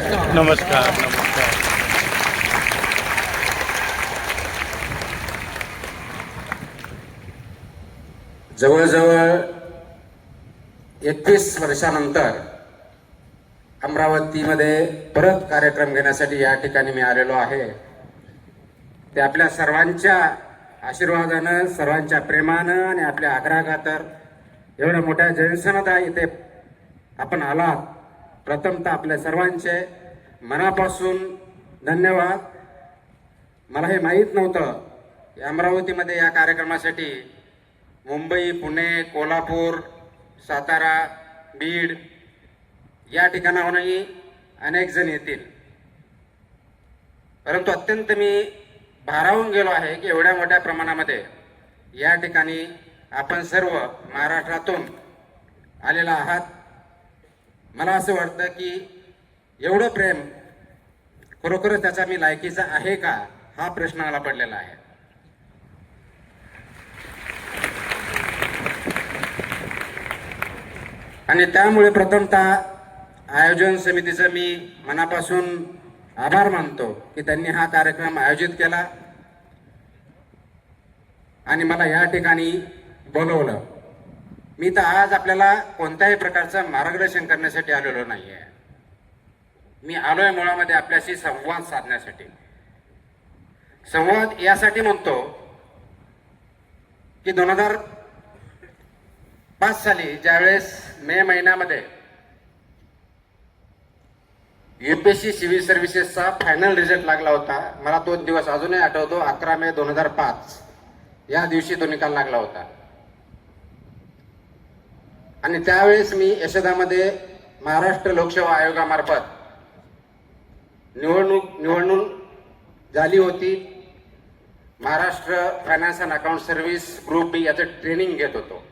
नमस्कार. जवळजवळ 31 वर्षानंतर अमरावतीमध्ये परत कार्यक्रम घेण्यासाठी या ठिकाणी मी आलेलो आहे. ते आपल्या सर्वांच्या आशीर्वादानं, सर्वांच्या प्रेमानं आणि आपल्या आग्रहाखातर एवढ्या मोठ्या जयंसनादा इथे आपण आलात. प्रथमतः आपल्या सर्वांचे मनापासून धन्यवाद. मला हे माहीत नव्हतं की अमरावतीमध्ये या कार्यक्रमासाठी मुंबई, पुणे, कोल्हापूर, सातारा, बीड या ठिकाणाहूनही अनेक जण येतील. परंतु अत्यंत मी भारावून गेलो आहे की एवढ्या मोठ्या प्रमाणामध्ये या ठिकाणी आपण सर्व महाराष्ट्रातून आलेला आहात. मला असं वाटतं की एवढं प्रेम खरोखरच त्याचा मी लायकीचा आहे का, हा प्रश्न मला पडलेला आहे. आणि त्यामुळे प्रथमतः आयोजन समितीचं मी मनापासून आभार मानतो की त्यांनी हा कार्यक्रम आयोजित केला आणि मला या ठिकाणी बोलवलं. मी तर आज आपल्याला कोणत्याही प्रकारचं मार्गदर्शन करण्यासाठी आलेलो नाही आहे. मी आलोय मुळामध्ये आपल्याशी संवाद साधण्यासाठी. संवाद यासाठी म्हणतो की 2005 साली ज्यावेळेस मे महिन्यामध्ये UPSC सिव्हिल सर्व्हिसेसचा फायनल रिझल्ट लागला होता. मला तो दिवस अजूनही आठवतो. 11 मे 2005 या दिवशी तो निकाल लागला होता. आणि त्यावेळेस मी यशोदामध्ये महाराष्ट्र लोकसेवा आयोगामार्फत निवडणूक झाली होती. Maharashtra finance and account service group B याचं ट्रेनिंग घेत होतो.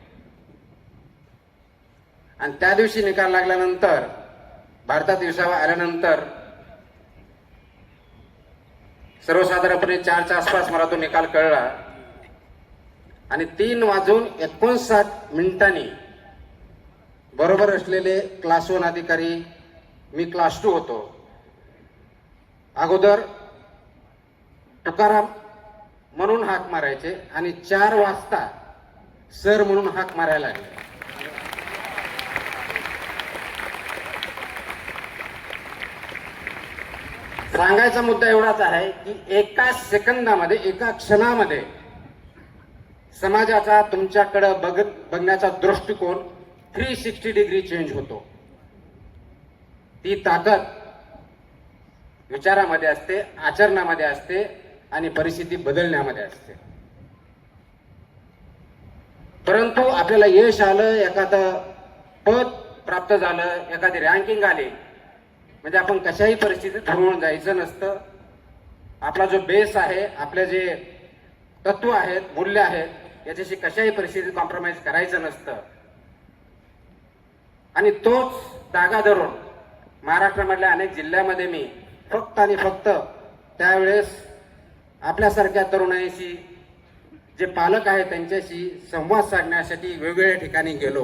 आणि त्या दिवशी निकाल लागल्यानंतर, भारतात विसावा आल्यानंतर सर्वसाधारणपणे 4च्या आसपास मला तो निकाल कळला. आणि 3:59 बरोबर असलेले क्लास 1 अधिकारी, मी क्लास 2 होतो. अगोदर तुकाराम म्हणून हाक मारायचे आणि 4 वाजता सर म्हणून हाक मारायला लागले. सांगायचा मुद्दा एवढाच आहे की एका सेकंदामध्ये, एका क्षणामध्ये समाजाचा तुमच्याकडे बघण्याचा दृष्टिकोन 360 डिग्री चेंज होतो. ती ताकद विचारामध्ये असते, आचरणामध्ये असते आणि परिस्थिती बदलण्यामध्ये असते. परंतु आपल्याला यश आलं, एखादं पद प्राप्त झालं, एखादी रँकिंग आली म्हणजे आपण कशाही परिस्थितीत हरवून जायचं नसतं. आपला जो बेस आहे, आपले जे तत्व आहेत, मूल्य आहेत, याच्याशी कशाही परिस्थितीत कॉम्प्रोमाइज करायचं नसतं. आणि तोच धागा धरून महाराष्ट्रामधल्या अनेक जिल्ह्यामध्ये मी फक्त आणि फक्त त्यावेळेस आपल्यासारख्या तरुणाईशी, जे पालक आहेत त्यांच्याशी संवाद साधण्यासाठी वेगवेगळ्या ठिकाणी गेलो.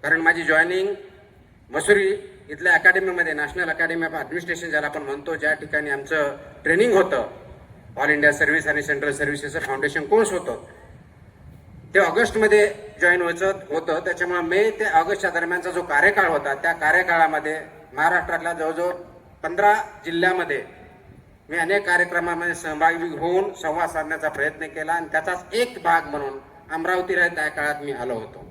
कारण माझी जॉईनिंग मसुरी इथल्या अकॅडमीमध्ये, नॅशनल अकॅडमी ऑफ ॲडमिनिस्ट्रेशन ज्याला आपण म्हणतो, ज्या ठिकाणी आमचं ट्रेनिंग होतं, ऑल इंडिया सर्व्हिस आणि सेंट्रल सर्व्हिसेसचं फाउंडेशन कोर्स होतं, ते ऑगस्टमध्ये जॉईन व्हायचं होतं. त्याच्यामुळे मे ते ऑगस्टच्या दरम्यानचा जो कार्यकाळ होता, त्या कार्यकाळामध्ये महाराष्ट्रातल्या जवळजवळ 15 जिल्ह्यामध्ये मी अनेक कार्यक्रमामध्ये सहभागी होऊन संवाद साधण्याचा प्रयत्न केला. आणि त्याचाच एक भाग म्हणून अमरावतीला त्या काळात मी आलो होतो.